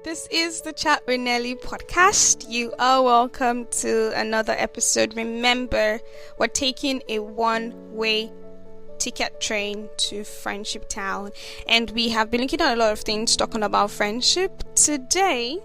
This is the Chat with Nelly podcast. You are welcome to another episode. Remember, we're taking a one-way ticket train to Friendship Town, and we have been looking at a lot of things talking about friendship. Today,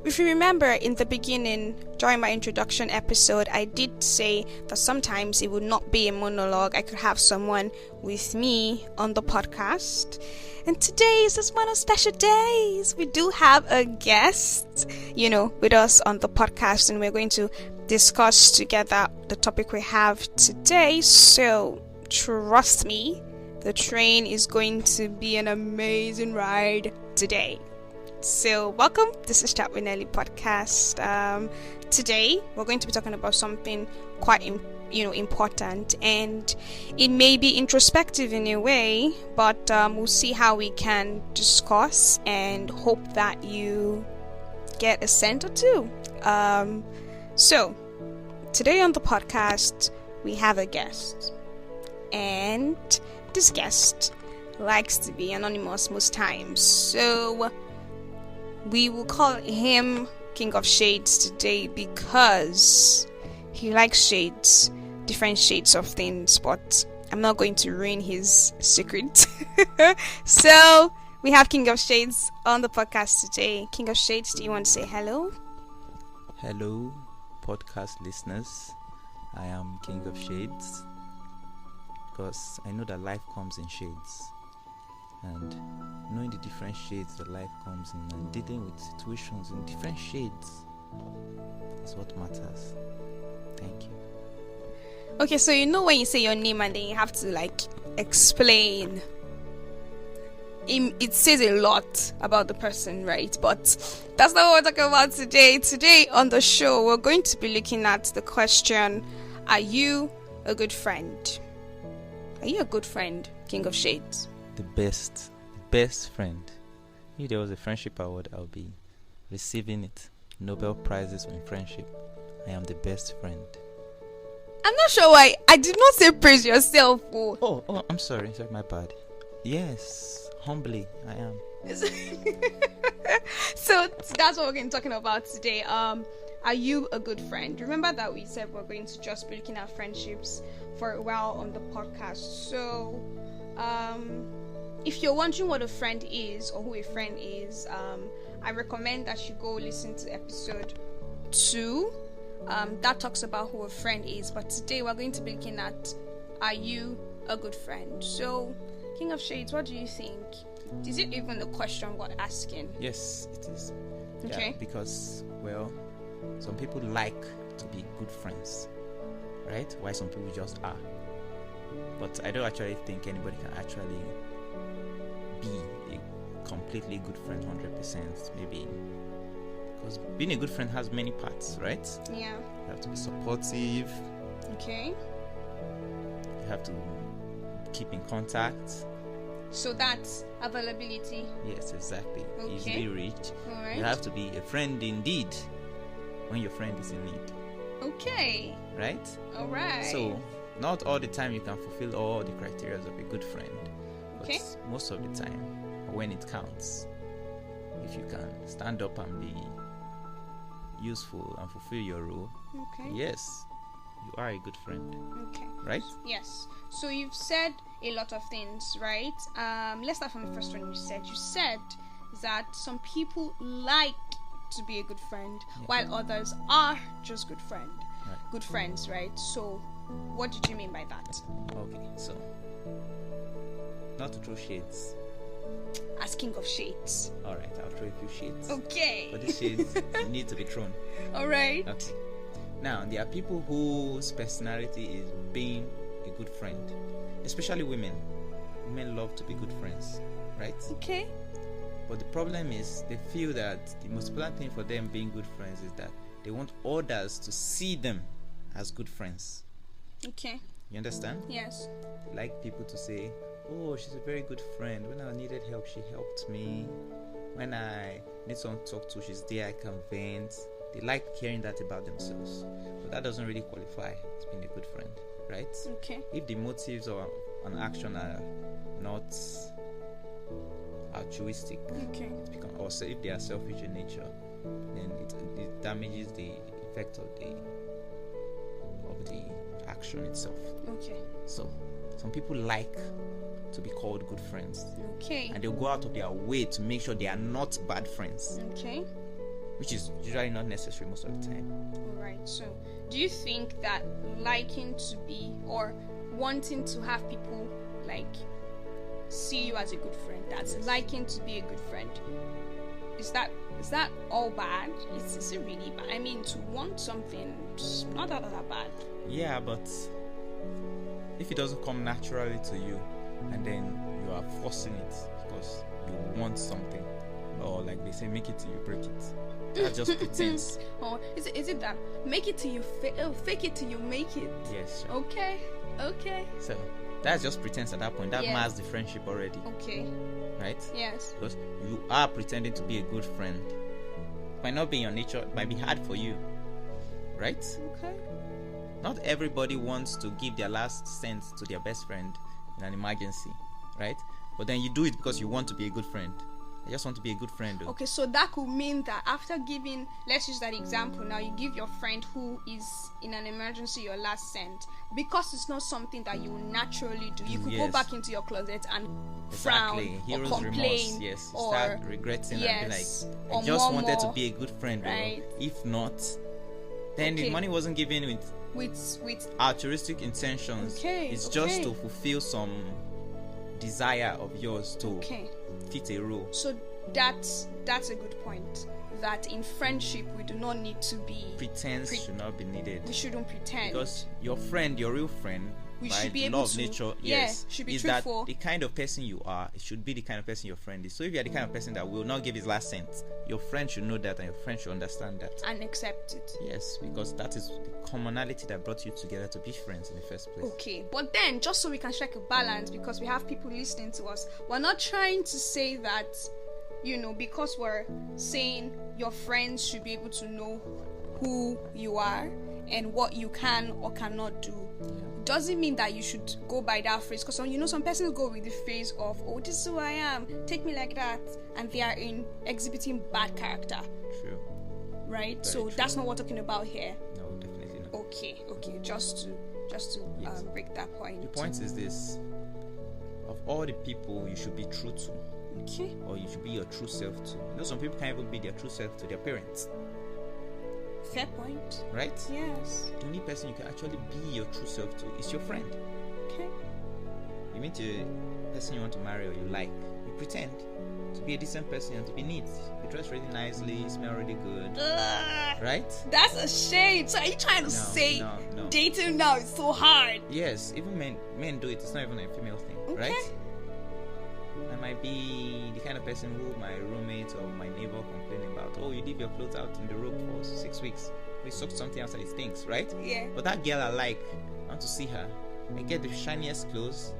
if you remember in the beginning, during my introduction episode, I did say that sometimes it would not be a monologue. I could have someone with me on the podcast. And today is just one of special days. We do have a guest, with us on the podcast, and we're going to discuss together the topic we have today. So, trust me, the train is going to be an amazing ride today. So, welcome. This is Chat with Nelly podcast. Today, we're going to be talking about something quite important, and it may be introspective in a way, but we'll see how we can discuss and hope that you get a cent or two. So, today on the podcast, we have a guest, and this guest likes to be anonymous most times, so we will call him King of Shades today because he likes shades, different shades of things, but I'm not going to ruin his secret. So we have King of Shades on the podcast today. King of Shades, do you want to say hello? Hello, podcast listeners. I am King of Shades because I know that life comes in shades. And knowing the different shades that life comes in and dealing with situations in different shades is what matters. Thank you. Okay, so when you say your name and then you have to explain, it says a lot about the person, right? But that's not what we're talking about today. Today on the show, we're going to be looking at the question, are you a good friend? Are you a good friend, King of Shades? The best friend. If there was a friendship award, I'll be receiving it. Nobel Prizes in friendship. I am the best friend. I'm not sure why. I did not say praise yourself. Oh, I'm sorry, my bad. Yes, humbly, I am. So that's what we're going to be talking about today. Are you a good friend? Remember that we said we're going to just be looking at friendships for a while on the podcast. So, if you're wondering what a friend is or who a friend is, I recommend that you go listen to episode 2. That talks about who a friend is. But today we're going to be looking at, are you a good friend? So, King of Shades, what do you think? Is it even the question we're asking? Yes, it is. Okay. Yeah, because, some people like to be good friends, right? While some people just are. But I don't actually think anybody can actually be a completely good friend 100%, maybe. Because being a good friend has many parts, right? Yeah. You have to be supportive. Okay. You have to keep in contact. So that's availability. Yes, exactly. Okay. Easily reached. All right. You have to be a friend indeed when your friend is in need. Okay. Right? All right. So, not all the time you can fulfill all the criteria of a good friend. Okay. But most of the time, when it counts, if you can stand up and be useful and fulfill your role, Okay. yes, you are a good friend. Okay. Right? Yes. So you've said a lot of things, right? Let's start from the first one you said. You said that some people like to be a good friend, while others are just good friends, right? So what did you mean by that? Okay, so not to throw shades. As King of Shades. Alright, I'll throw a few shades. Okay. But these shades need to be thrown. Alright. Okay. Now, there are people whose personality is being a good friend, especially women. Women love to be good friends, right? Okay. But the problem is they feel that the most important thing for them being good friends is that they want others to see them as good friends. Okay. You understand? Yes. They like people to say, oh, she's a very good friend. When I needed help, she helped me. When I need someone to talk to, she's there, I can vent. They like hearing that about themselves. But that doesn't really qualify as being a good friend, right? Okay. If the motives or an action are not altruistic. Okay. Or say if they are selfish in nature, then it damages the effect of the action itself. Okay. So some people like to be called good friends, Okay. and they'll go out of their way to make sure they are not bad friends, Okay. which is usually not necessary most of the time. All right. So, do you think that liking to be or wanting to have people like see you as a good friend, that's Yes. liking to be a good friend, is that all bad? Is it really bad? I mean, to want something, it's not that bad. Yeah, but if it doesn't come naturally to you, and then you are forcing it because you want something, or like they say, make it till you break it, that's just pretense. Or is it that make it till you fake it till you make it? Yes, sure. Okay. So that's just pretense at that point. That Yeah. masks the friendship already, Okay. right? Yes. Because you are pretending to be a good friend. It might not be in your nature, it might be hard for you, right? Okay. Not everybody wants to give their last cent to their best friend in an emergency, right? But then you do it because you want to be a good friend. I just want to be a good friend, though. Okay, so that could mean that after giving, let's use that example now, you give your friend who is in an emergency your last cent, because it's not something that you naturally do. You could go Yes. back into your closet and Exactly. frown or Hero's complain, remorse. Yes. You or start regretting and be yes, like, or I just wanted to murmur, be a good friend, though. right? If not, then Okay. the money wasn't given with with altruistic intentions. Okay, It's just okay. to fulfill some desire of yours to okay. fit a role. So that's a good point. That in friendship we do not need to be Pretense should not be needed. we shouldn't pretend. Because your friend, your real friend, We by should be the able law of to- nature, yeah, yes, should be is truthful. that the kind of person you are, it should be the kind of person your friend is. So if you are the kind of person that will not give his last cent, your friend should know that, and your friend should understand that. and accept it. Yes, because that is the commonality that brought you together to be friends in the first place. Okay, but then just so we can strike a balance, because we have people listening to us, we're not trying to say that, because we're saying your friends should be able to know who you are and what you can or cannot do. Doesn't mean that you should go by that phrase, because some persons go with the phrase of, oh, this is who I am, take me like that, and they are exhibiting bad character, True. right? Very So true. that's not what we're talking about here. No, definitely not. Okay, just to Yes. break that point. The point is this: of all the people you should be true to, Okay. or you should be your true self to. Some people can't even be their true self to their parents, Fair point. right? Yes. The only person you can actually be your true self to is your friend. Okay. You meet a person you want to marry or you like, you pretend to be a decent person and to be neat. You dress really nicely, you smell really good, right? That's a shame. So are you trying to say no. dating now is so hard? Yes, even men do it. It's not even a female thing, Okay. right? I might be the kind of person who my roommate or my neighbor complain about. Oh, you leave your clothes out in the road for 6 weeks. We soak something outside, it stinks, right? Yeah. But that girl I like, I want to see her. I get the shiniest clothes,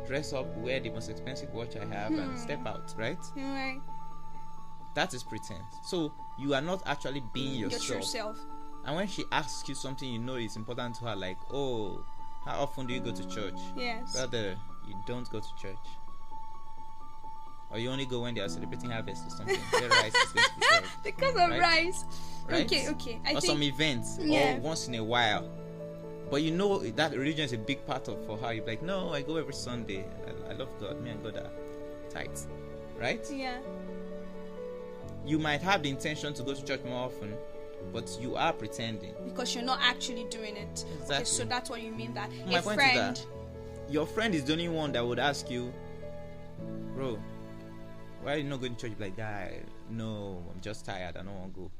dress up, wear the most expensive watch I have, and step out, right? Right. That is pretense. So you are not actually being Your yourself. true self. And when she asks you something you know is important to her, like, oh, how often do you go to church? Yes. Brother, you don't go to church. Or you only go when they are celebrating harvest or something. Their rice is going to be served. Because of Right? rice. Right? Okay. I Or think some events, Yeah. or once in a while. But you know that religion is a big part of for her. You're like, no, I go every Sunday. I love God. Me and God are tight. Right? yeah. You might have the intention to go to church more often, but you are pretending. Because you're not actually doing it. Okay, Exactly. so that's what you mean that My a point is friend. that your friend is the only one that would ask you, bro, why are you not going to church? You're like, guy, no, I'm just tired. I don't want to go.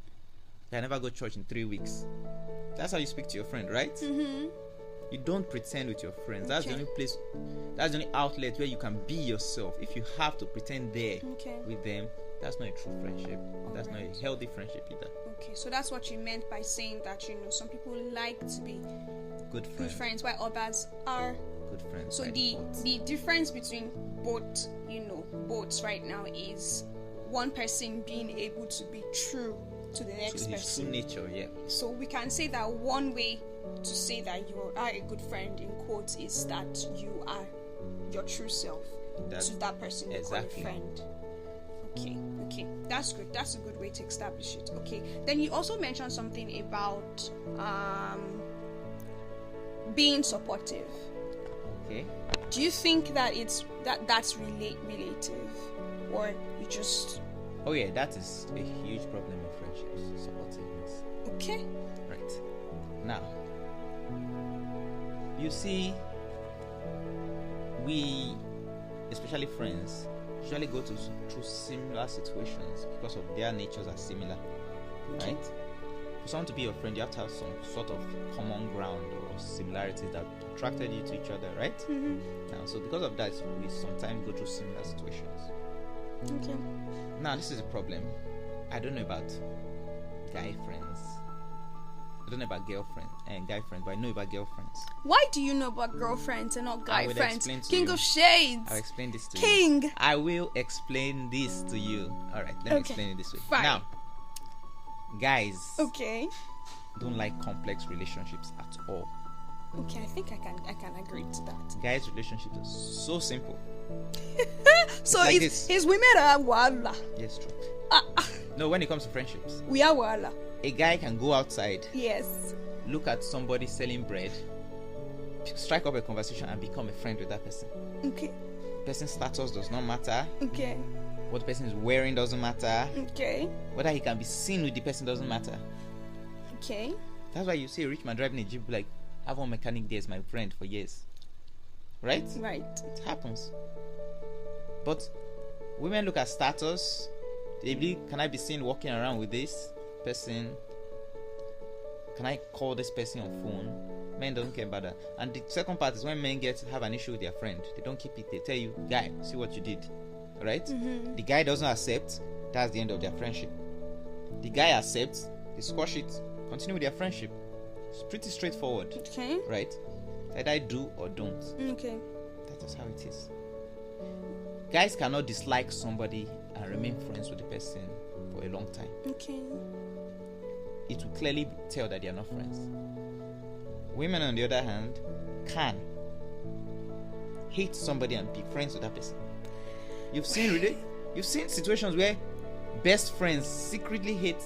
I never go to church in 3 weeks. That's how you speak to your friend, right? Mm-hmm. You don't pretend with your friends. That's the Okay. only place, that's the only outlet where you can be yourself. If you have to pretend there Okay. with them, that's not a true friendship. That's not Alright. a healthy friendship either. Okay. So that's what you meant by saying that some people like to be Good good friends. friends, while others are. Good friends. So by the default. difference between both right now is one person being able to be true to the next So his person. true nature, yeah. So we can say that one way to say that you are a good friend in quotes is that you are your true self. to that person you call a friend. Okay, that's good. That's a good way to establish it. Okay, then you also mentioned something about being supportive. Okay. Do you think that that's relative, or you just? Oh yeah, that is a huge problem in friendships. Supportiveness. Okay. Right. Now, you see, we, especially friends, usually go through similar situations because of their natures are similar, Okay. right? For someone to be your friend, you have to have some sort of common ground or similarities that attracted you to each other, right? Mm-hmm. Now, so because of that, we sometimes go through similar situations. Okay. Now, this is a problem. I don't know about guy friends. I don't know about girlfriends and guy friends, but I know about girlfriends. Why do you know about girlfriends and not guy will friends? explain to King you. of Shades. I'll explain this to you. King. I will explain this to you. All right, let me explain it this way. Fine. Now, guys Okay. don't like complex relationships at all. Okay, I think I can agree to that. Guys' relationships are so simple. So like his women are wala. Yes, true. No, when it comes to friendships, We are wala. a guy can go outside, Yes. look at somebody selling bread, strike up a conversation, and become a friend with that person. Okay. Person's status does not matter. Okay. What the person is wearing doesn't matter. Okay. Whether he can be seen with the person doesn't matter. Okay. That's why you see a rich man driving a jeep, like, have one mechanic there as my friend for years. Right? Right. It happens. But women look at status. They believe, can I be seen walking around with this person? Can I call this person on phone? Men don't care about that. And the second part is when men have an issue with their friend. They don't keep it. They tell you, guy, see what you did. Right? Mm-hmm. The guy doesn't accept. That's the end of their friendship. The guy accepts. They squash it. Continue with their friendship. It's pretty straightforward. Okay. Right? Either I do or don't. Okay. That's just how it is. Guys cannot dislike somebody and remain friends with the person for a long time. Okay. It will clearly tell that they are not friends. Women, on the other hand, can hate somebody and be friends with that person. You've seen situations where best friends secretly hate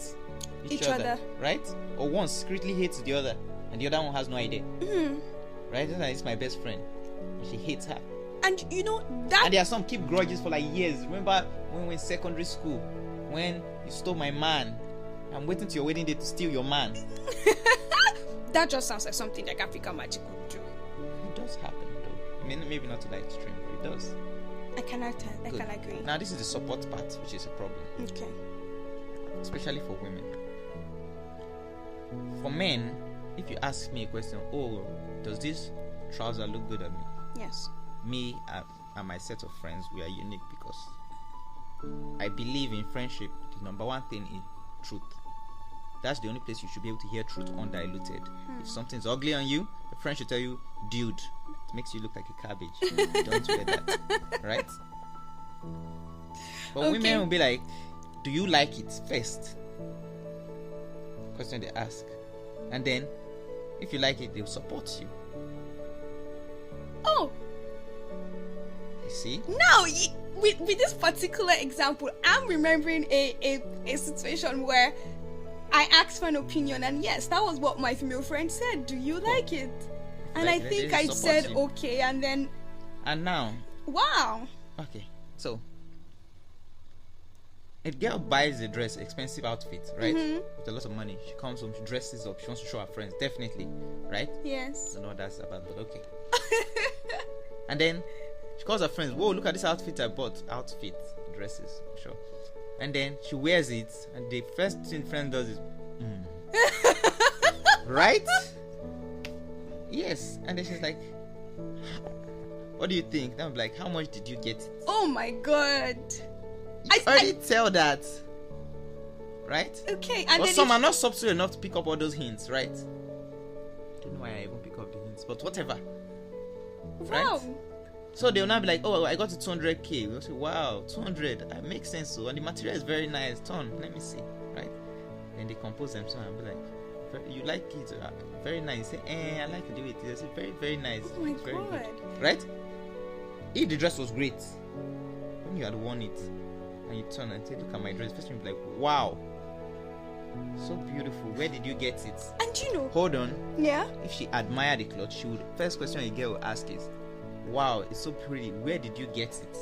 each other, right? Or one secretly hates the other, and the other one has no idea. Mm-hmm. Right? It's my best friend. She hates her. And you know that. And there are some keep grudges for like years. Remember when we were in secondary school, when you stole my man? I'm waiting to your wedding day to steal your man. That just sounds like something that African magic would do. It does happen though. I mean, maybe not to that extreme, but it does. I can agree. Now this is the support part, which is a problem, Okay. especially for women. For men, if you ask me a question, oh, does this trouser look good on me? Yes. Me and my set of friends, we are unique because I believe in friendship. The number one thing is truth. That's the only place you should be able to hear truth undiluted. If something's ugly on you, a friend should tell you, dude, it makes you look like a cabbage. Don't wear that. Right? But Okay. women will be like, do you like it first? Question they ask. And then, if you like it, they'll support you. Oh, You see? now with this particular example, I'm remembering a situation where I asked for an opinion, and yes, that was what my female friend said. Do you like it? And Like, I they think just I support said you. okay, and then And now, wow. okay, so a girl buys a dress, expensive outfit, right? Mhm. With a lot of money. She comes home, she dresses up, she wants to show her friends, definitely, right? Yes. I don't know what that's about, but okay. And then she calls her friends, whoa, look at this outfit I bought. Outfit, dresses, sure. And then she wears it, and the first thing friend does is, right? Yes. And then she's like, what do you think? Then I'm like, how much did you get it? Oh my god. You already tell that, right? Okay, and But then some are not subtle enough to pick up all those hints, right? Don't know why I even pick up the hints, but whatever. Right? wow. So they'll now be like, oh, I got it 200k. We'll say, wow, 200. That makes sense. So, and the material is very nice. Let me see, right? Then they compose themselves and be like, you like it? Very nice. Say, I like to do it. They say, very, very nice. Oh my Very god. good. Right? If the dress was great, when you had won it and you turn and say, look at my dress, first you'll be like, wow, so beautiful, where did you get it? And you know, hold on, yeah, if she admired the cloth, she would, first question a girl will ask is, wow, it's so pretty, where did you get it?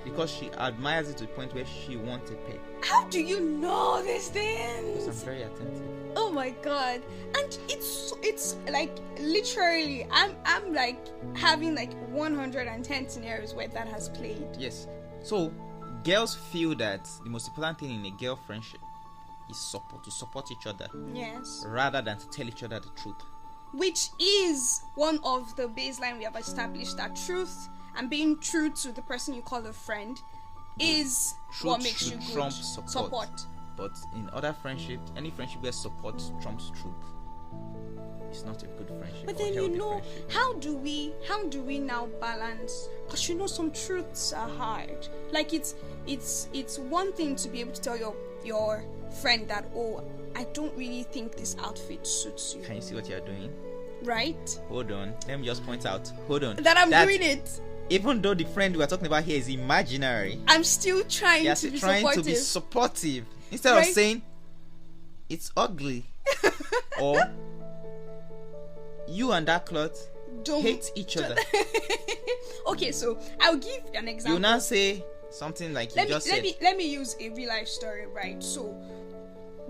Because she admires it to the point where she wants a pair. How do you know these Because I'm things? very attentive. Oh my god. And it's like literally I'm like having like 110 scenarios where that has played. Yes. So girls feel that the most important thing in a girl friendship is support, to support each other Yes. rather than to tell each other the truth. Which is one of the baseline we have established, that truth and being true to the person you call a friend is Truth what makes you should good. trump support. But in other friendships, any friendship where support trumps truth, it's not a good friendship. But or then you healthy know, friendship. how do we now balance? Because you know, some truths are hard. Like it's one thing to be able to tell your friend that, oh, I don't really think this outfit suits you, Can you see what you're doing? right? Hold on. Let me just point out. Hold on. That I'm doing it. Even though the friend we're talking about here is imaginary, I'm still trying you're to be trying supportive. to be supportive. Instead Right? of saying, it's ugly. Or, you and that cloth Don't hate each other. Okay, so I'll give an example. You now say something like you just said. let me use a real life story, right? So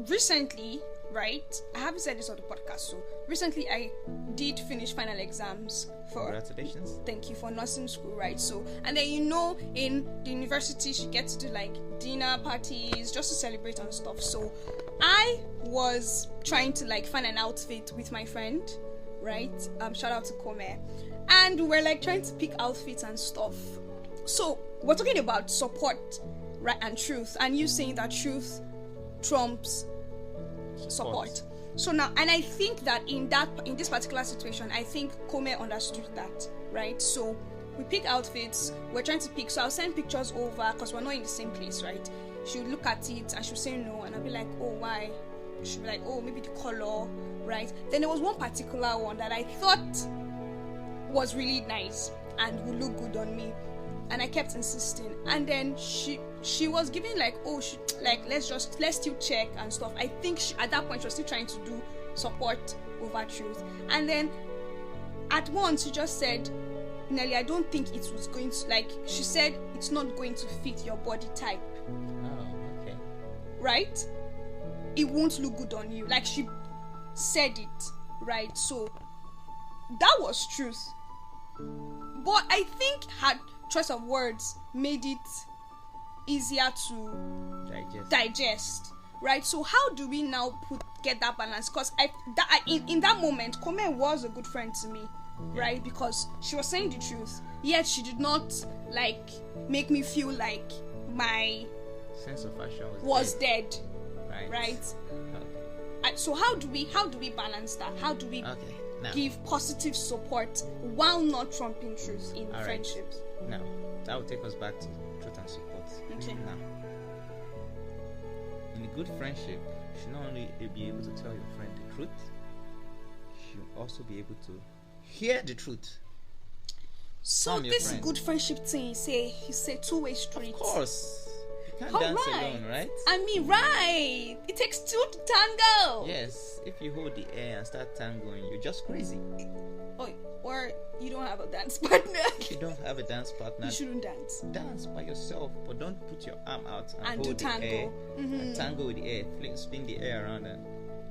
recently, right, I haven't said this on the podcast, so recently I did finish final exams for Congratulations. thank you, for nursing school, right? So, and then you know, in the university she gets to do like dinner parties just to celebrate and stuff. So I was trying to like find an outfit with my friend, right? Shout out to Kome. And we were like trying to pick outfits and stuff. So we're talking about support, right, and truth, and you saying that truth trumps support. So now, and I think that in this particular situation, I think Kome understood that, right? So we pick outfits, we're trying to pick, so I'll send pictures over because we're not in the same place, right? She'll look at it and she'll say no, and I'll be like, oh, why? She'll be like, oh, maybe the color, right? Then there was one particular one that I thought was really nice and would look good on me, and I kept insisting, and then she was giving like, oh, let's still check and stuff. I think at that point she was still trying to do support over truth, and then at once she just said, Nelly, I don't think it was going to, like, she said it's not going to fit your body type. Oh, okay. Right? It won't look good on you. Like, she said it, right? So that was truth. But I think her choice of words made it easier to digest, right? So how do we now get that balance? Because in that moment, Kome was a good friend to me, right? Because she was saying the truth, yet she did not like make me feel like my Sense of fashion was dead, Right. right? Okay. So how do we balance that? How do we Okay. Now, give positive support while not trumping truth in All right. friendships? now, that will take us back to truth and support. Okay. Now, in a good friendship, you should not only be able to tell your friend the truth, you should also be able to hear the truth. So From your this friend. good friendship thing, you say two-way street. Of course. You can't All dance right. alone, right? I mean, right. It takes two to tango. Yes. If you hold the air and start tangoing, you're just crazy. Oh, or you don't have a dance partner. If you don't have a dance partner, You shouldn't dance. dance by yourself, but don't put your arm out and And hold do the tango. air Mhm. and tango with the air, spin the air around, and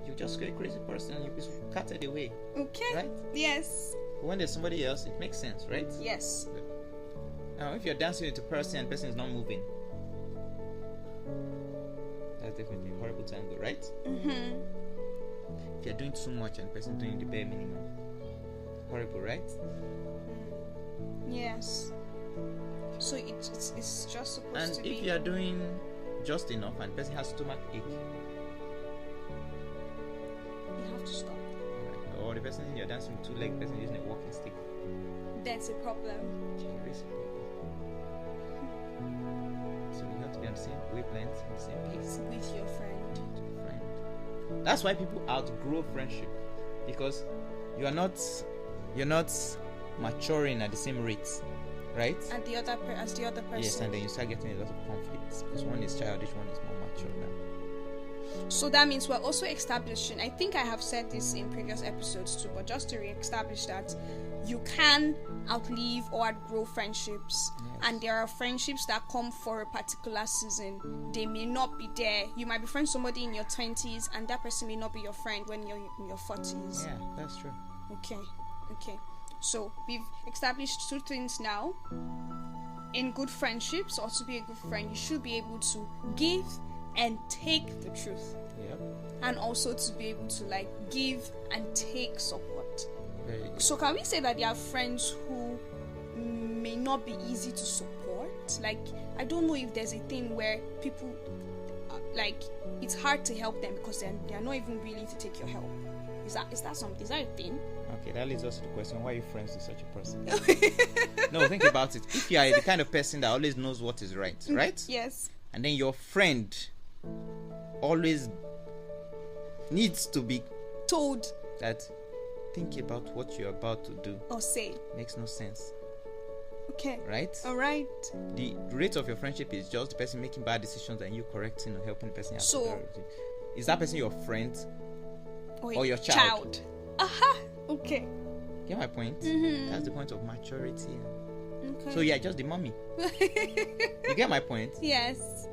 you're just a crazy person. You'll be carted away, Okay. right? Yes. But when there's somebody else, it makes sense, right? Yes. Now, if you're dancing with a person and the person is not moving, that's definitely a horrible tango, right? Mhm. If you're doing too much and the person is doing the bare minimum, horrible, right? Yes. So it's just supposed And to if be. you're doing just enough and the person has stomach ache, You have to stop. right? Or the person you're dancing with, two-legged person using a walking stick, That's a problem. there is a problem. So you have to be on the same wavelength, on the same pace. With your friend. Friend. That's why people outgrow friendship, because you're not maturing at the same rate. right? And as the other person. Yes, and then you start getting a lot of conflicts because one is childish, one is more mature now. So that means we're also establishing, I think I have said this in previous episodes too, but just to re-establish that you can outlive or outgrow friendships. Yes. And there are friendships that come for a particular season. They may not be there. You might be friends with somebody in your 20s and that person may not be your friend when you're in your 40s. Yeah, that's true. Okay. So we've established two things now. In good friendships, or to be a good friend, you should be able to give and take the truth. Yep. And also to be able to like give and take support. Very good. So can we say that there are friends who may not be easy to support? Like, I don't know if there's a thing where people like it's hard to help them because they're not even willing to take your help. Is that a thing? Okay, that leads us to the question: why are you friends with such a person? No, think about it. If you are the kind of person that always knows what is right, right? Yes. And then your friend always needs to be Told that think about what you're about to do. or say. Makes no sense, Okay. right? All right. The rate of your friendship is just the person making bad decisions and you correcting or helping the person out. So- is that person your friend? Or Or your child. Aha. Okay. Get my point? Mm-hmm. That's the point of maturity. Okay. So yeah, just the mommy. You get my point? Yes.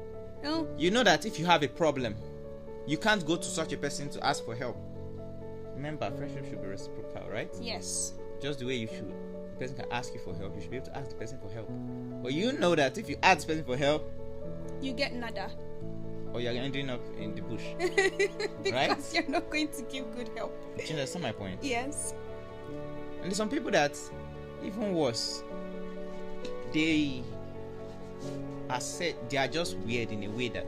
Oh. You know that if you have a problem, you can't go to such a person to ask for help. Remember, friendship should be reciprocal, right? Yes. Just the way you should. The person can ask you for help. You should be able to ask the person for help. But you know that if you ask the person for help, You get nada. or you're ending up in the bush. Because Right? you're not going to give good help. Do you understand my point? Yes. And there's some people that, even worse, they are just weird in a way that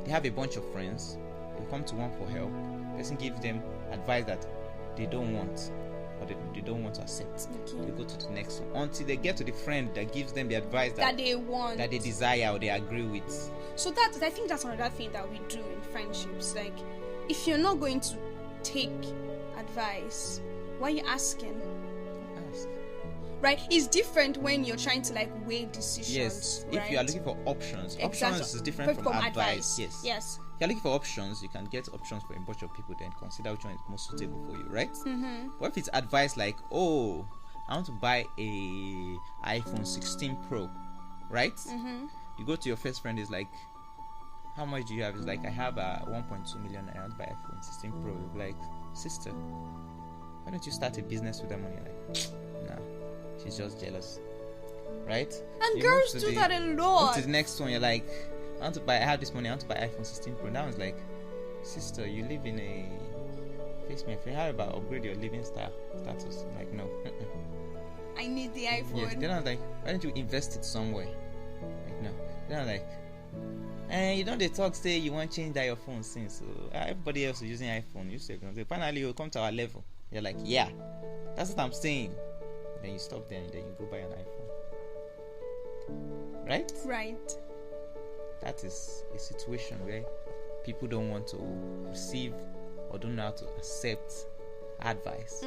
they have a bunch of friends, they come to one for help, the person gives them advice that they don't want or they don't want to accept. Okay. They go to the next one until they get to the friend that gives them the advice That they want. that they desire or they agree with. So I think that's another thing that we do in friendships. Like, if you're not going to take advice, why are you asking? Ask. Right? It's different when you're trying to like weigh decisions. Yes, right? if you are looking for options, Exactly. options is different from advice. Yes. Yes. If you're looking for options, you can get options for a bunch of people, then consider which one is most suitable for you, right? Mm-hmm. What if it's advice like, oh, I want to buy a iPhone 16 Pro, right? Mm-hmm. You go to your first friend, is like, how much do you have? It's like, I have 1.2 million, I want to buy iPhone 16 Pro. You'll be like, sister, why don't you start a business with that money? Like, nah, she's just jealous, right? And You girls move to do the- that a Move lot. to the next one, you're like, I have this money, I want to buy iPhone 16 Pro. That one's like, sister, you live in a basement. How about upgrade your living status? Like, no. I need the iPhone. Yes. Then I was like, why don't you invest it somewhere? Like, no. Then I was like, you know they talk say you want to change that your phone since, so everybody else is using iPhone. You say finally you'll come to our level. You're like, yeah, that's what I'm saying. Then you stop there and then you go buy an iPhone. Right? Right. That is a situation where people don't want to receive or don't know how to accept advice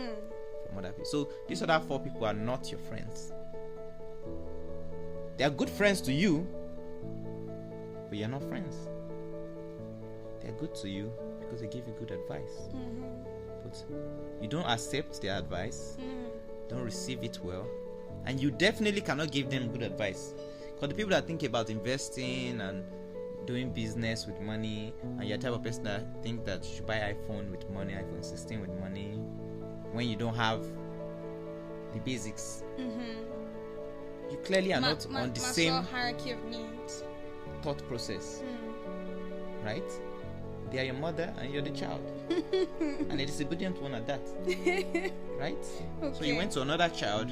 from other people. So these other 4 people are not your friends. They are good friends to you, but you're not friends. They're good to you because they give you good advice. But you don't accept their advice, don't receive it well, and you definitely cannot give them good advice. Because the people that think about investing and doing business with money, and you're the type of person that think that you should buy iPhone with money, iPhone 16 with money, when you don't have the basics, you clearly are not on the same hierarchy of needs. thought process, right? They are your mother and you're the child, and a disobedient one at that, right? Okay. So you went to another child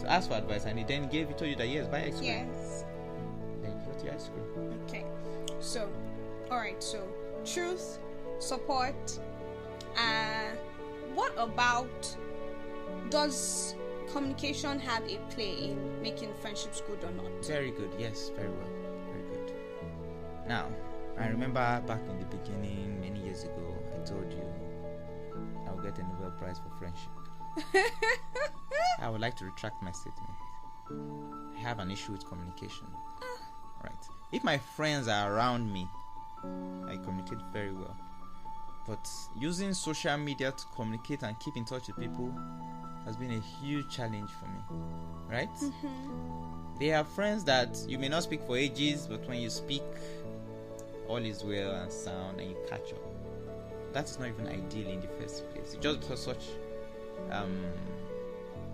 to ask for advice, and he then told you that yes, buy ice cream. Yes. Then you got your ice cream. Okay. So, alright, so truth, support, what about, does communication have a play in making friendships good or not? Very good, yes, very well, very good. Now, I remember back in the beginning, many years ago, I told you I would get a Nobel Prize for friendship. I would like to retract my statement. I have an issue with communication. Right. If my friends are around me, I communicate very well. But using social media to communicate and keep in touch with people has been a huge challenge for me. Right? They are friends that you may not speak for ages, but when you speak, all is well and sound and you catch up. That is not even ideal in the first place. Just because such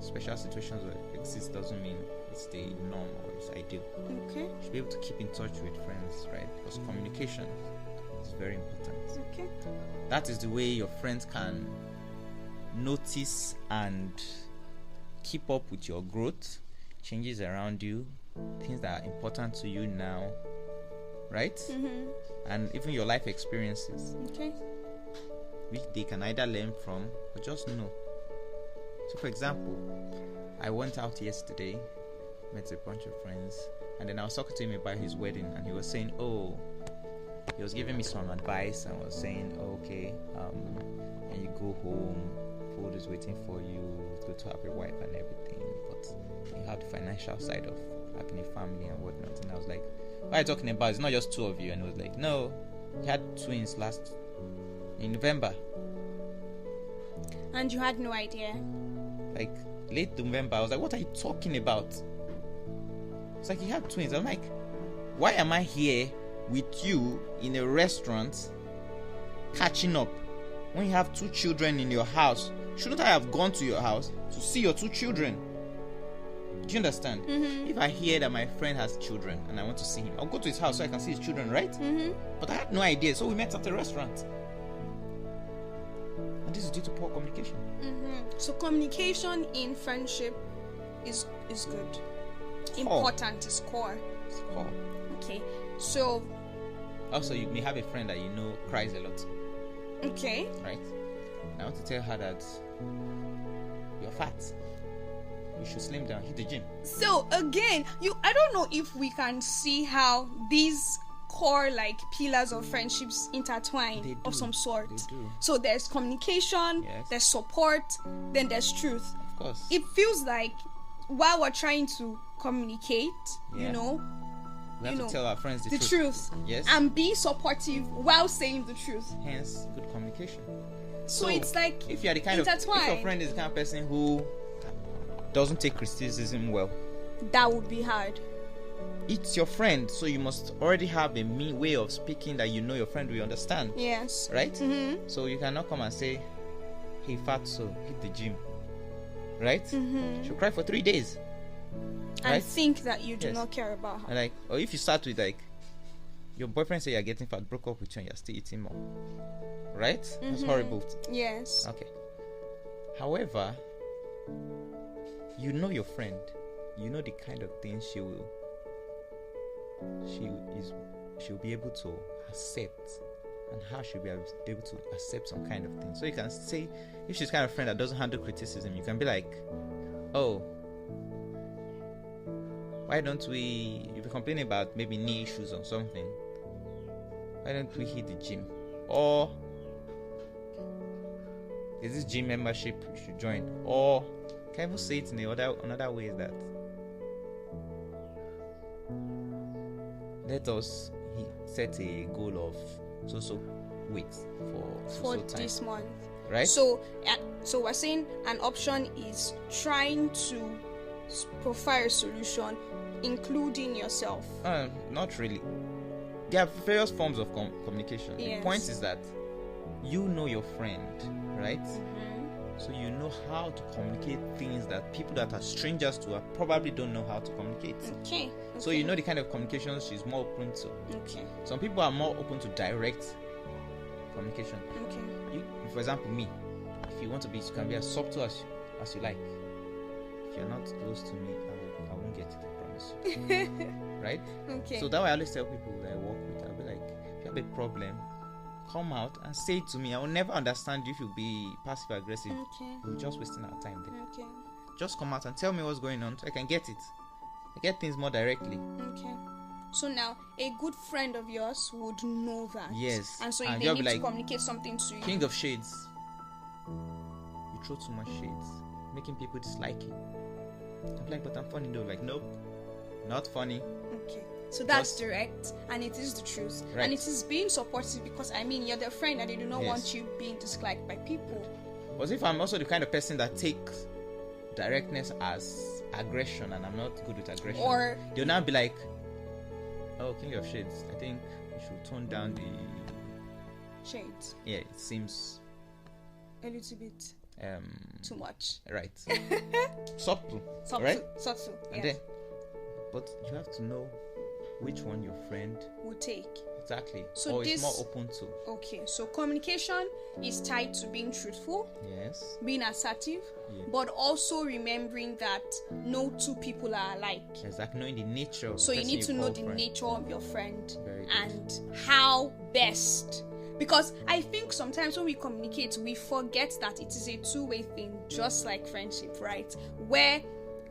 special situations exist doesn't mean it's the norm or it's ideal. Okay. You should be able to keep in touch with friends, right? Because communication is very important. Okay. That is the way your friends can notice and keep up with your growth, changes around you, things that are important to you now, right? And even your life experiences. Okay. Which they can either learn from or just know. So, for example, I went out yesterday, met a bunch of friends, and then I was talking to him about his wedding, and he was saying, he was giving me some advice and was saying, and you go home, food is waiting for you, it's good to have a wife and everything, but you have the financial side of having a family and whatnot. And I was like, what are you talking about? It's not just two of you. And he was like, no, he had twins in November. And you had no idea? Like, late November. I was like, what are you talking about? It's like, he had twins. I'm like, why am I here with you in a restaurant catching up when you have two children in your house? Shouldn't I have gone to your house to see your two children? Do you understand? If I hear that my friend has children and I want to see him, I'll go to his house so I can see his children, right? But I had no idea, so we met at a restaurant. And this is due to poor communication. So communication in friendship is good. Important, is core. It's core. Okay. So also, you may have a friend that you know cries a lot. Okay. Right? And I want to tell her that you're fat. You should slim down, hit the gym. So again, I don't know if we can see how these core pillars of friendships intertwine of some sort. They do. So there's communication, Yes. there's support, then there's truth. Of course. It feels like while we're trying to communicate, Yeah. We have to tell our friends the truth. Yes. And be supportive while saying the truth. Hence, good communication. So it's like if you're the kind intertwined. if your friend is the kind of person who doesn't take criticism well, that would be hard. It's your friend, so you must already have a way of speaking that you know your friend will understand. Yes. Right? So you cannot come and say, hey, fat, so hit the gym. Right? She'll cry for 3 days. And Right? think that you do Yes. not care about her. And or if you start with your boyfriend say you're getting fat, broke up with you and you're still eating more. Right? That's horrible. Yes. Okay. However, you know your friend. You know the kind of things she'll be able to accept, and how she'll be able to accept some kind of thing. So you can say, if she's kind of friend that doesn't handle criticism, you can be like, why don't we, if you're complaining about maybe knee issues or something, why don't we hit the gym? Or is this gym membership you should join? Or can I even say it in another way, that let us set a goal of so weight for time. This month, right? So we're saying an option is trying to provide a solution, including yourself. Not really. There are various forms of communication. Yes. The point is that you know your friend, right? So you know how to communicate things that people that are strangers to her probably don't know how to communicate. Okay. So you know the kind of communication she's more open to. Okay. Some people are more open to direct communication. Okay. For example, me. If you want to be, you can be as subtle as you like. If you're not close to me, I won't get it. I promise you. Right? Okay. So that way I always tell people that I work with, I'll be like, if you have a problem, come out and say it to me. I will never understand you if you'll be passive aggressive. Okay. We're just wasting our time there. Okay. Just come out and tell me what's going on so I can get it. I get things more directly. Okay. So now, a good friend of yours would know that. Yes. And so if And they you'll need be to like, communicate something to you. King of shades. You throw too much shades, making people dislike you. I'm like, but I'm funny though. Like, nope, not funny. Okay. So that's direct, and it is the truth. Right. And it is being supportive, because I mean, you're their friend and they do not Yes. want you being disliked by people. But if I'm also the kind of person that takes directness as aggression, and I'm not good with aggression, Or they'll now be like, oh, King of Shades, I think you should tone down the... shades. Yeah, it seems... A little bit too much. Right. Subtle. Subtle. Right? Subtle. And Yes. then, but you have to know which one your friend... Will take. Exactly. So or is this- more open to. Okay, so communication is tied to being truthful, Yes. being assertive, Yeah. but also remembering that no two people are alike. Exactly. Knowing the nature of So the you person need to you know call the friend. nature of your friend Very good. and how best. Because I think sometimes when we communicate, we forget that it is a two-way thing, just like friendship, right? Where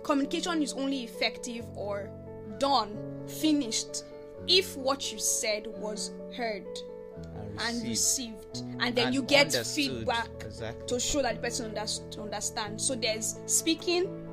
communication is only effective or done, finished, if what you said was heard and received, and then And you get understood. feedback Exactly. to show that the person understands. So there's speaking,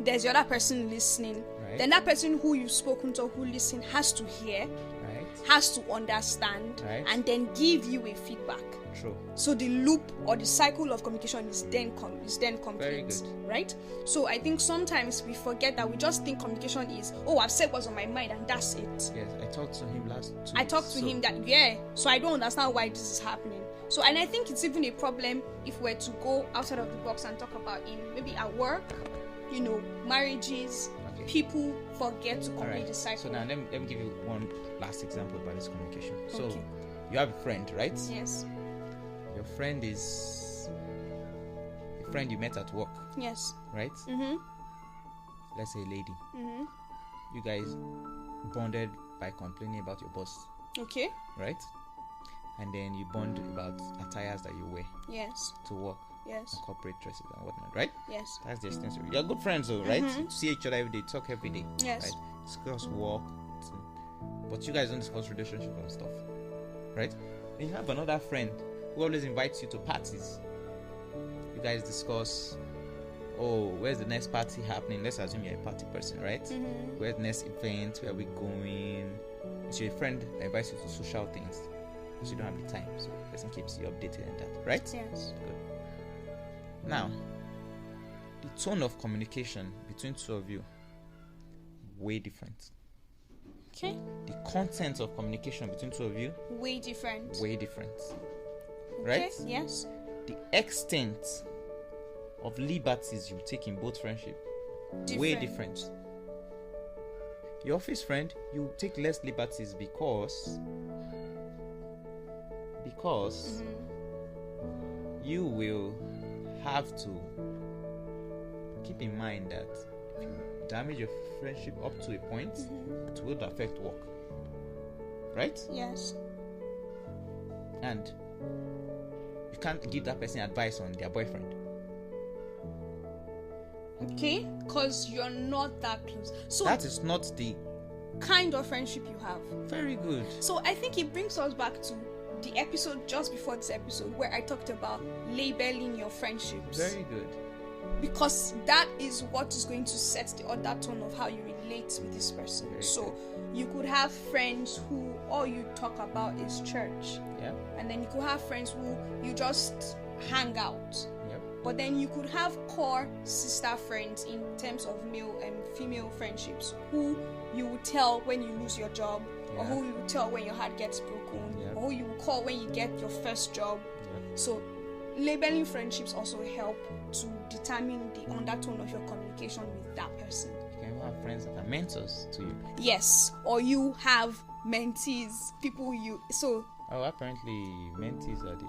there's the other person listening, Right. then that person who you've spoken to, who listen, has to hear, Right. has to understand, Right. and then give you a feedback. True. So the loop or the cycle of communication is then complete, Very good. right? So I think sometimes we forget that. We just think communication is, oh, I've said what's on my mind and that's it. Yes, I talked to him last 2 I weeks, talked to so- him that, yeah, so I don't understand why this is happening. So, and I think it's even a problem if we're to go outside of the box and talk about in maybe at work, marriages, Okay. people forget to All complete right. the cycle. So now let me give you one last example about this communication. So Okay. you have a friend, right? Yes, Your friend is a friend you met at work, yes. right? Mm-hmm. Let's say a lady. Mm-hmm. You guys bonded by complaining about your boss, Okay. right? And then you bond about attires that you wear Yes. to work Yes. and corporate dresses and whatnot, right? Yes. That's the extent of it. You're good friends, though, right? Mhm. You see each other every day, talk every day, Yes. right? Discuss work, but you guys don't discuss relationship and stuff, right? Then you have another friend who always invites you to parties. You guys discuss, oh, where's the next party happening? Let's assume you're a party person, right? Mm-hmm. Where's the next event? Where are we going? It's your friend that invites you to social things because you don't have the time, so the person keeps you updated and that, right? Yes. Good. Now, the tone of communication between two of you, way different. Okay. The content of communication between two of you, Way different. way different. Okay. Right? Yes. The extent of liberties you take in both friendship, way different. Your office friend, you take less liberties because Mm-hmm. you will have to keep in mind that if you damage your friendship up to a point, Mm-hmm. it will affect work, right? Yes. And you can't give that person advice on their boyfriend. Okay. Because you're not that close. So That is not the kind of friendship you have. very good. So I think it brings us back to the episode just before this episode where I talked about labeling your friendships. Very good. Because that is what is going to set the other tone of how you relate with this person. Very So you could have friends who all you talk about is church, Yeah. and then you could have friends who you just hang out. Yep. But then you could have core sister friends in terms of male and female friendships who you will tell when you lose your job, or Yeah. who you will tell when your heart gets broken, Yeah. or who you will call when you get your first job. Yep. So labeling friendships also help to determine the undertone of your communication with that person. You can even have friends that are mentors to you. Yes, or you have mentees, people you so Oh, apparently mentees are the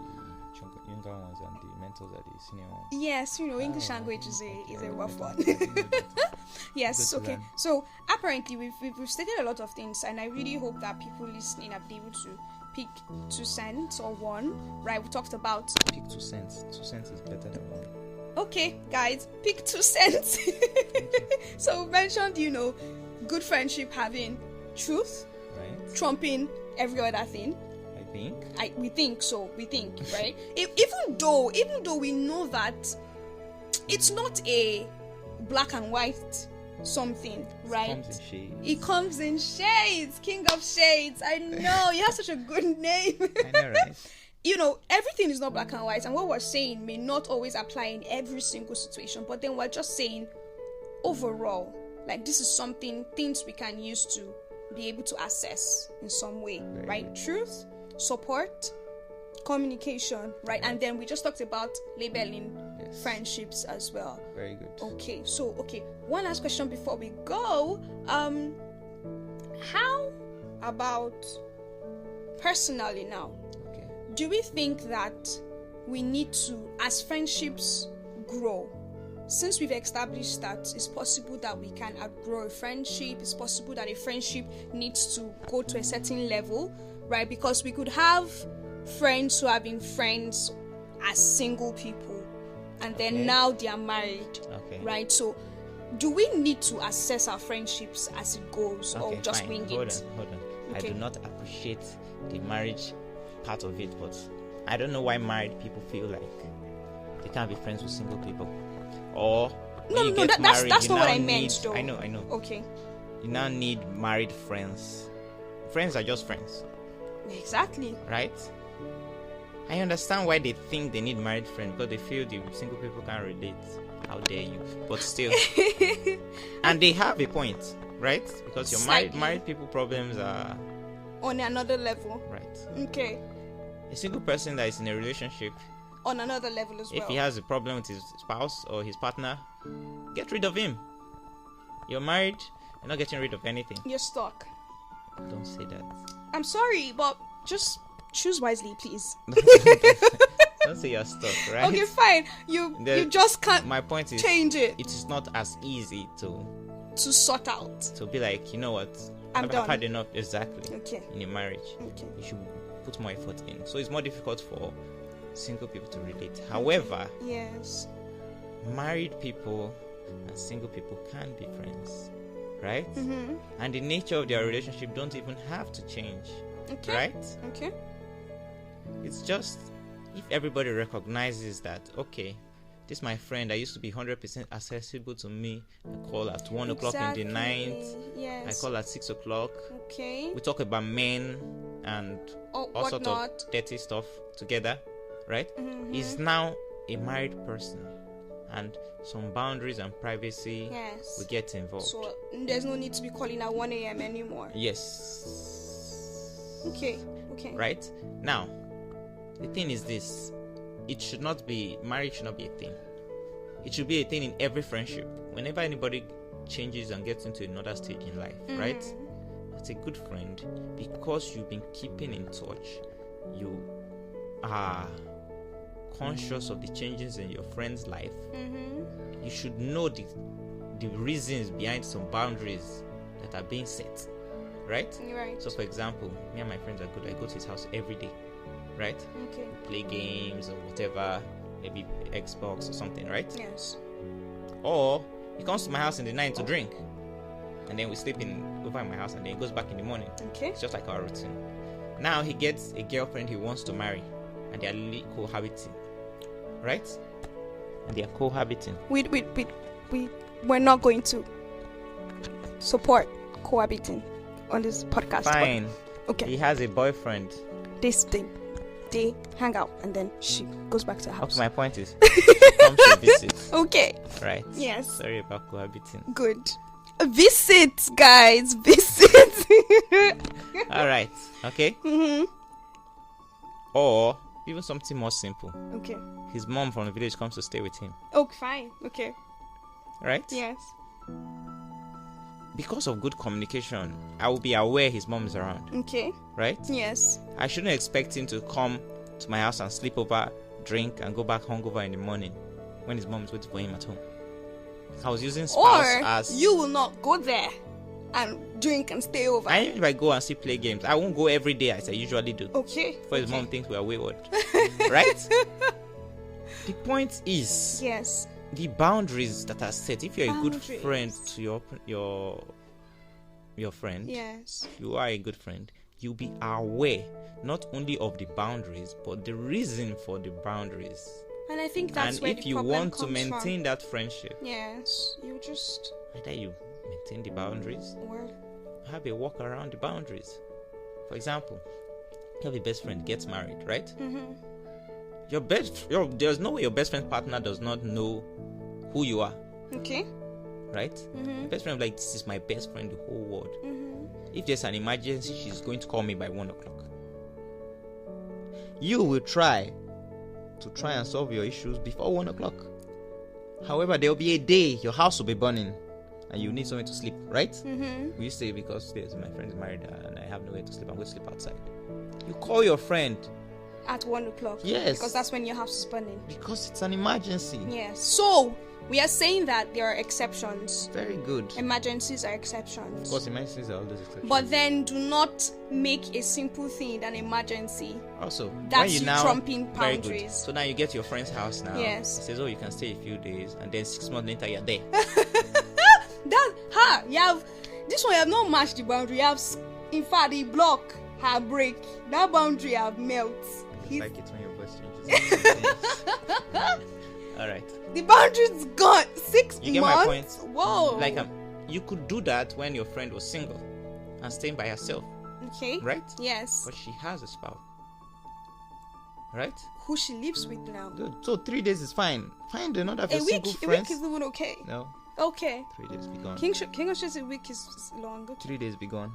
younger ones and the mentors are the senior ones. yes, English Oh, language is okay, a rough one. I didn't know that. Yes, Good to okay. learn. So apparently we've stated a lot of things, and I really hope that people listening are able to pick 2 cents or 1. Right? We talked about Pick 2 cents. 2 cents is better than 1. okay, guys, pick 2 cents. So we mentioned, good friendship having truth, Right? trumping every other thing. I think. We think, right? Even though we know that it's not a black and white something, right? It comes in shades. It comes in shades. King of Shades. I know. You have such a good name. I know, right? You know, everything is not black and white, and what we're saying may not always apply in every single situation, but then we're just saying overall, like, this is things we can use to be able to assess in some way, Very right? good. Truth, support, communication, right? And then we just talked about labeling Yes. friendships as well. Very good. Okay, one last question before we go. How about personally now? Okay. Do we think that we need to, as friendships grow, since we've established that it's possible that we can outgrow a friendship, it's possible that a friendship needs to go to a certain level, right? Because we could have friends who have been friends as single people, and then Okay. now they are married, Okay. right? So, do we need to assess our friendships as it goes, or Okay, just fine. wing Hold it? on. I Okay. do not appreciate the marriage part of it, but I don't know why married people feel like they can't be friends with single people. Or when you get that's married, not you what now I meant, need- though. I know. Okay, You now need married friends. Friends are just friends, exactly. right? I understand why they think they need married friends, because they feel the single people can't relate. How dare you? But still, and they have a point, right? Because your Slightly. married people problems are On another level. right. Okay. A single person that is in a relationship, On another level as well. if he has a problem with his spouse or his partner, get rid of him. You're married, you're not getting rid of anything. You're stuck. Don't say that. I'm sorry, but just choose wisely, please. Don't say you're stuck, right? Okay, fine. You The- just can't My point is, change it it is not as easy to sort out. be like, you know what, I'm I've done. had enough. Exactly. Okay. In a marriage, Okay. you should put more effort in. So it's more difficult for single people to relate. However, Yes. married people and single people can be friends, right? Mm-hmm. And the nature of their relationship don't even have to change, Okay. right? Okay. It's just if everybody recognizes that, okay, this my friend, I used to be 100% accessible to me. I call at 1 o'clock in the night. Yes. I call at 6 o'clock. Okay. We talk about men and Or all sort of whatnot. dirty stuff together, right? Mhm. He's now a married person, and some boundaries and privacy Yes. will get involved. So there's no need to be calling at 1 a.m. anymore. Yes. Okay. Okay. Right? Now, the thing is this. Marriage should not be a thing. It should be a thing in every friendship. Whenever anybody changes and gets into another stage in life, right? As a good friend, because you've been keeping in touch, you are conscious of the changes in your friend's life. Mm-hmm. You should know the reasons behind some boundaries that are being set, right? Right. So, for example, me and my friends are good. I go to his house every day, right? Okay. Play games or whatever, maybe Xbox or something, right? Yes. Or he comes to my house in the night to drink, and then we sleep over in my house, and then he goes back in the morning. Okay. It's just like our routine. Now he gets a girlfriend he wants to marry, and they are cohabiting, right? And they are cohabiting. We're not going to support cohabiting on this podcast. Fine. Okay. He has a boyfriend. They hang out and then she goes back to her house. Okay, my point is, he comes to visit, Okay. right? Yes. Sorry about cohabiting. Good. Visit, guys. Visit. All right. Okay. Mm-hmm. Or even something more simple. Okay. His mom from the village comes to stay with him, Oh, fine. Okay. right? Yes. Because of good communication, I will be aware his mom is around, Okay. right? Yes. I shouldn't expect him to come to my house and sleep over, drink, and go back hungover in the morning when his mom is waiting for him at home. I was using spouse Or as you will not go there and drink and stay over. I if I go and see play games, I won't go every day as I usually do. Okay. For his mom thinks we are wayward, right? The point is, Yes. the boundaries that are set. If you're a good Boundaries. friend to your friend, Yes. you are a good friend, you'll be aware not only of the boundaries but the reason for the boundaries. And I think that's where and if the you problem want to comes maintain from. that friendship, Yes, you just either you maintain the boundaries, well. have a walk around the boundaries. For example, you have a best friend gets married, right? There's no way your best friend partner does not know who you are, Okay. right? Your best friend like, this is my best friend in the whole world. If there's an emergency, she's going to call me by 1 o'clock. You will try and solve your issues before 1 o'clock. However, there will be a day your house will be burning and you need somewhere to sleep, right? We say, because my friend is married and I have nowhere to sleep, I'm going to sleep outside. You call your friend At 1 o'clock. Yes. Because that's when your house is burning. because it's an emergency. Yes. So we are saying that there are exceptions. Very good. Emergencies are exceptions. Of course, emergencies are always exceptions. But then do not make a simple thing an emergency. Also, That's when you you now trumping very good. boundaries. So now you get to your friend's house now. Yes. He says, "Oh, you can stay a few days," and then 6 months later you're there. This one you have not matched the boundary. You have, in fact, the block have break. That boundary have melt. I like it when your voice changes. All right. The boundary's gone. 6 You get months. my point? Whoa. Like you could do that when your friend was single and staying by herself, Okay. right? Yes. But she has a spouse, right? Who she lives with now? Good. So 3 days is fine. Find another of your A single week friends. is even okay. No, Okay. 3 days be gone. King of says a week is long. 3 days be gone.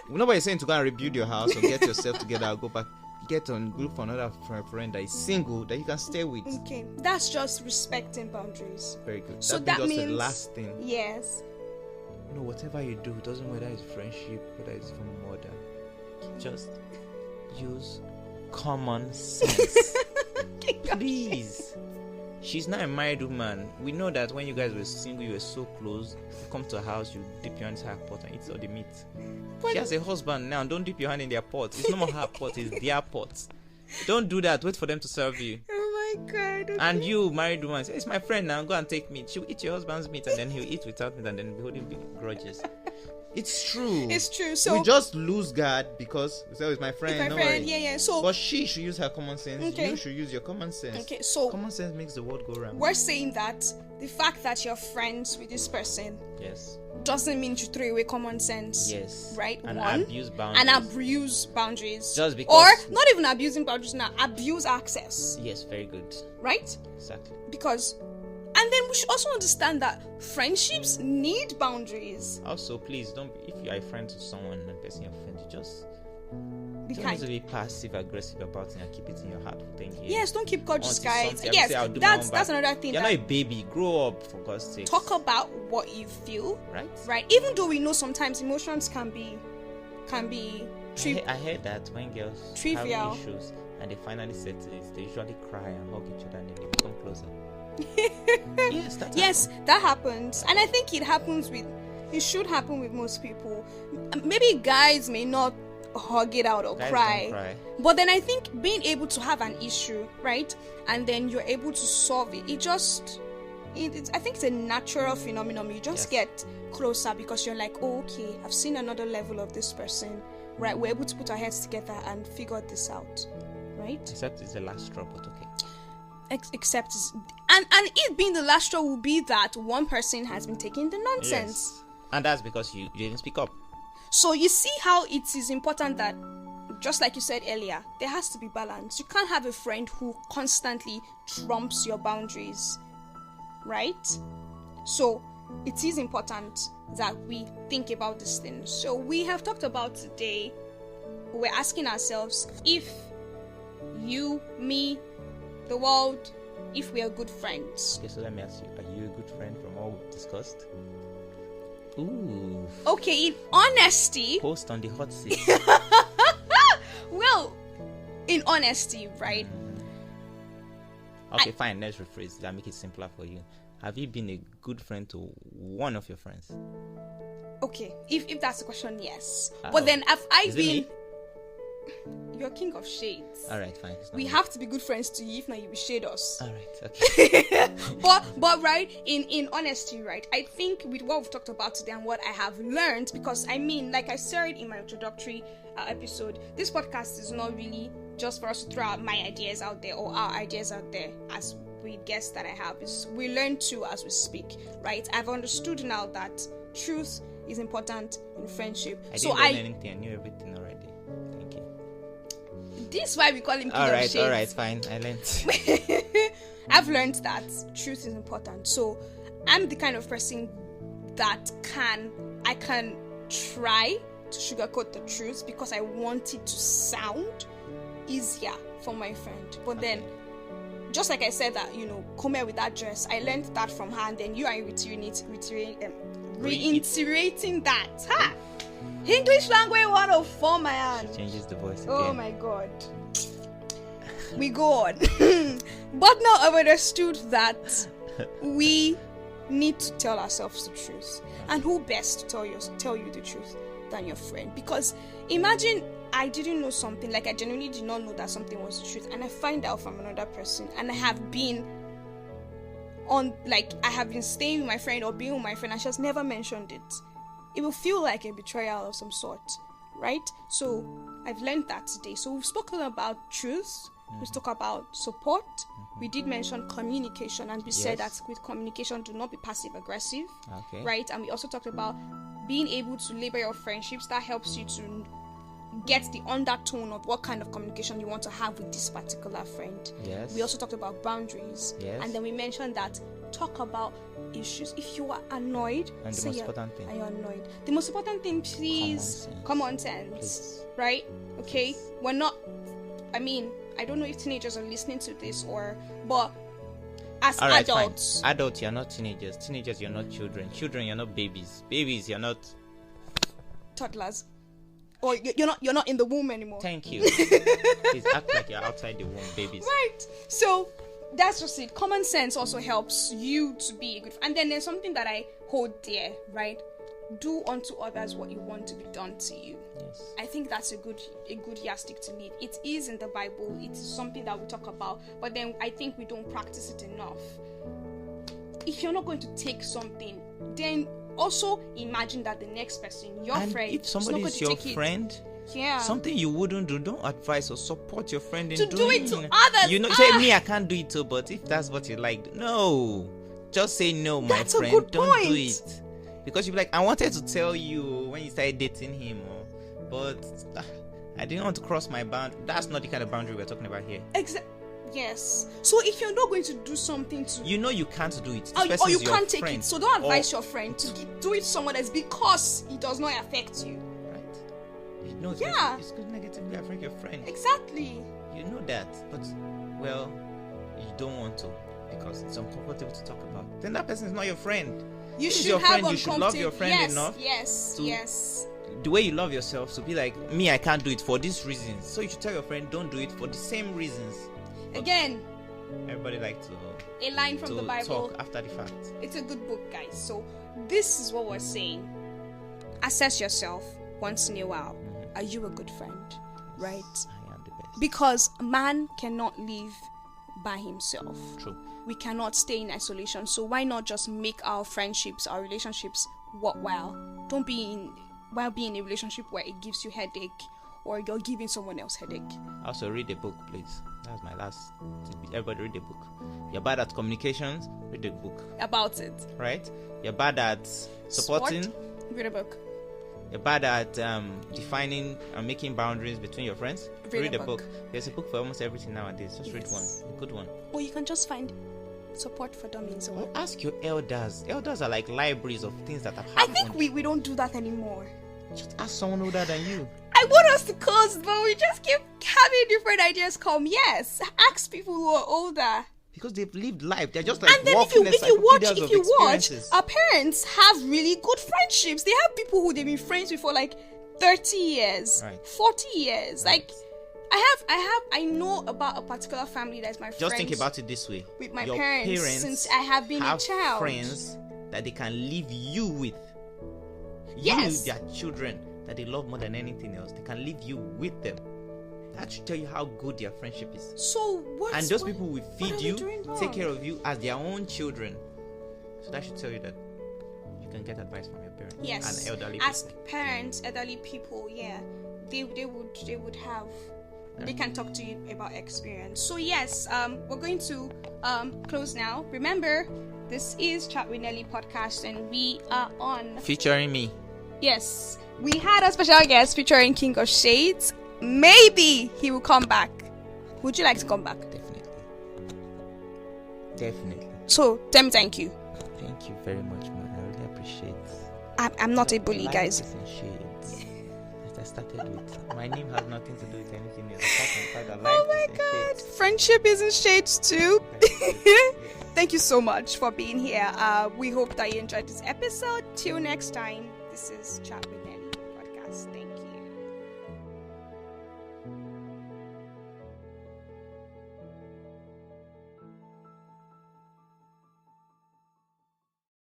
Nobody's saying to go and rebuild your house or get yourself together or go back. Get on group for another friend that is single that you can stay with. Okay. That's just respecting boundaries. Very good. So that that brings us means the last thing. Yes. You know, whatever you do, it doesn't matter if it's friendship, whether it's from mother, just use common sense. Please. She's not a married woman. We know that when you guys were single, you were so close. You come to her house, you dip your hand in her pot and eat all the meat. She has a husband now. Don't dip your hand in their pot. It's not more her pot, it's their pot. Don't do that. Wait for them to serve you. Oh my God. Okay. And you, married woman, say, it's my friend now. Go and take meat. She'll eat your husband's meat and then he'll eat without meat and then be holding big grudges. It's true. It's true. So we just lose guard because we say, oh, it's my friend. my no friend, worry. yeah. So But she should use her common sense. Okay. You should use your common sense. okay, so Common sense makes the world go round. we're saying that the fact that you're friends with this person Yes. doesn't mean you throw away common sense. Yes. Right? And One. abuse boundaries. And abuse boundaries. Just because- Or not even abusing boundaries now, abuse access. Yes, very good. Right? Exactly. Because and then we should also understand that friendships need boundaries. Also, please don't be, if you are a friend to someone and the person you're friend, you just Be don't kind. need to be passive aggressive about it and keep it in your heart for 10 years. Yes, don't keep grudges, Until guys. something- Yes, say, I'll do my own that's back. another thing. You're that not a baby. Grow up, for God's sake. talk about what you feel, Right? right? Even though we know sometimes emotions can be I heard that when girls Trivial. have issues and they finally settle it, they usually cry and hug each other and then they become closer. Yes, that yes, happens. that happens, and I think it should happen with most people. Maybe guys may not hug it out or Guys cry. don't cry. But then I think being able to have an issue, right, and then you're able to solve it, I think it's a natural phenomenon. You just Yes. get closer because you're like, oh, okay, I've seen another level of this person, right? We're able to put our heads together and figure this out, right? Except it's the last straw, but okay. Except, and it being the last straw will be that one person has been taking the nonsense. Yes. And that's because you didn't speak up. So you see how it is important that, just like you said earlier, there has to be balance. You can't have a friend who constantly trumps your boundaries, right? So it is important that we think about these things. So we have talked about today, we're asking ourselves if you, me, the world, if we are good friends. Okay, so let me ask you, are you a good friend from all we've discussed? Ooh. Okay, in honesty, Post on the hot seat. well, in honesty, right? Okay, fine, let's rephrase that, make it simpler for you. Have you been a good friend to one of your friends? Okay, if that's the question, yes. Oh. But then have I Is it been me? You're king of shades. Alright, fine. it's not We me. have to be good friends to you, if not you will shade us. Alright, okay. But right, in honesty, right, I think with what we've talked about today and what I have learned, because I mean, like I said in my introductory episode, this podcast is not really just for us to throw out my ideas out there or our ideas out there as we guests that I have. Is we learn to as we speak, right? I've understood now that truth is important in friendship. I didn't learn anything. I knew everything already. Thank you. This is why we call him King of Shades. All right, fine. I learned. I've learned that truth is important. So I'm the kind of person that I can try to sugarcoat the truth because I want it to sound easier for my friend. But then, just like I said that, come here with that dress, I learned that from her, and then you are reiterating that. Ha! English language 104, my hand. She changes the voice again. Oh my god. We go on. But now I've understood that we need to tell ourselves the truth. And who best to tell you the truth than your friend? Because imagine I didn't know something, like I genuinely did not know that something was the truth, and I find out from another person, and I have been staying with my friend or being with my friend and she has never mentioned it. It will feel like a betrayal of some sort, right? So I've learned that today. So we've spoken about truth, we talked about support, we did mention communication, and we said that with communication, do not be passive aggressive, right? And we also talked about being able to label your friendships. That helps you to get the undertone of what kind of communication you want to have with this particular friend. Yes. We also talked about boundaries. Yes. And then we mentioned that talk about issues. If you are annoyed, and the most important thing. Are you annoyed? The most important thing, please, common sense. Right? Okay? Yes. We're not, I don't know if teenagers are listening to this but as adults. Fine. Adults, you're not teenagers. Teenagers, you're not children. Children, you're not babies. Babies, you're not toddlers. Or you're not in the womb anymore. Thank you. Please act like you're outside the womb, babies. Right. So that's just it. Common sense also helps you to be a good. And then there's something that I hold dear, right? Do unto others what you want to be done to you. Yes. I think that's a good yardstick to live. It is in the Bible. It is something that we talk about, but then I think we don't practice it enough. If you're not going to take something, then also imagine that the next person, your friend, if somebody is your friend, something you wouldn't do, don't advise or support your friend in doing it to others. Say me, I can't do it too, but if that's what you like, no, just say no, my that's friend, a good don't point. do it, because you'll be like, I wanted to tell you when you started dating him, but I didn't want to cross my boundary. That's not the kind of boundary we're talking about here. Exactly. Yes. So if you're not going to do something to, you can't do it. Or you can't take it. So don't advise your friend to do it to someone else because it does not affect you. Right. No, it's good negatively affect your friend. Exactly. You know that, but you don't want to because it's uncomfortable to talk about. Then that person is not your friend. You should your friend. You should love your friend enough. Yes. The way you love yourself to be like, me, I can't do it for these reasons. So you should tell your friend, don't do it for the same reasons. Again, everybody likes to a line from the Bible. Talk after the fact. It's a good book, guys. So this is what we're saying. Assess yourself once in a while. Are you a good friend? Right? I am the best. Because man cannot live by himself. True. We cannot stay in isolation. So why not just make our friendships, our relationships worthwhile? Don't be in a relationship where it gives you headache or you're giving someone else headache. Also read a book, please. That's my last tidbit. Everybody read a book. You're bad at communications, read a book. About it. Right? You're bad at supporting. Read a book. You're bad at defining and making boundaries between your friends. Read a book. There's a book for almost everything nowadays. Just read one. A good one. Or you can just find support for dummies. Or ask your elders. Elders are like libraries of things that have happened. I think we don't do that anymore. Just ask someone older than you. I want us to close, but we just keep having different ideas come. Yes, ask people who are older. Because they've lived life. They're just like and then if you watch, our parents have really good friendships. They have people who they've been friends with for like 30 years, 40 years. Right. Like, I know about a particular family that's my friend. Just think about it this way. With my parents since I have been a child. Friends that they can leave you with. Yes. You, their children that they love more than anything else. They can leave you with them. That should tell you how good their friendship is. So what? And those people will feed you, take care of you as their own children. So that should tell you that you can get advice from your parents. Yes. And elderly Ask people. Parents, elderly people. Yeah, they would have they can talk to you about experience. So yes, we're going to close now. Remember, this is Chat with Nelly podcast, and we are on featuring me. Yes, we had a special guest featuring King of Shades. Maybe he will come back. Would you like to come back? Definitely. So tell me thank you. Thank you very much, man. I really appreciate. I'm not a bully, guys. Life is in shades. As I started with, my name has nothing to do with anything else. Oh my God, friendship is in shades too. Thank you so much for being here. We hope that you enjoyed this episode. Till next time, this is Chat with Nelly podcast. Thank you.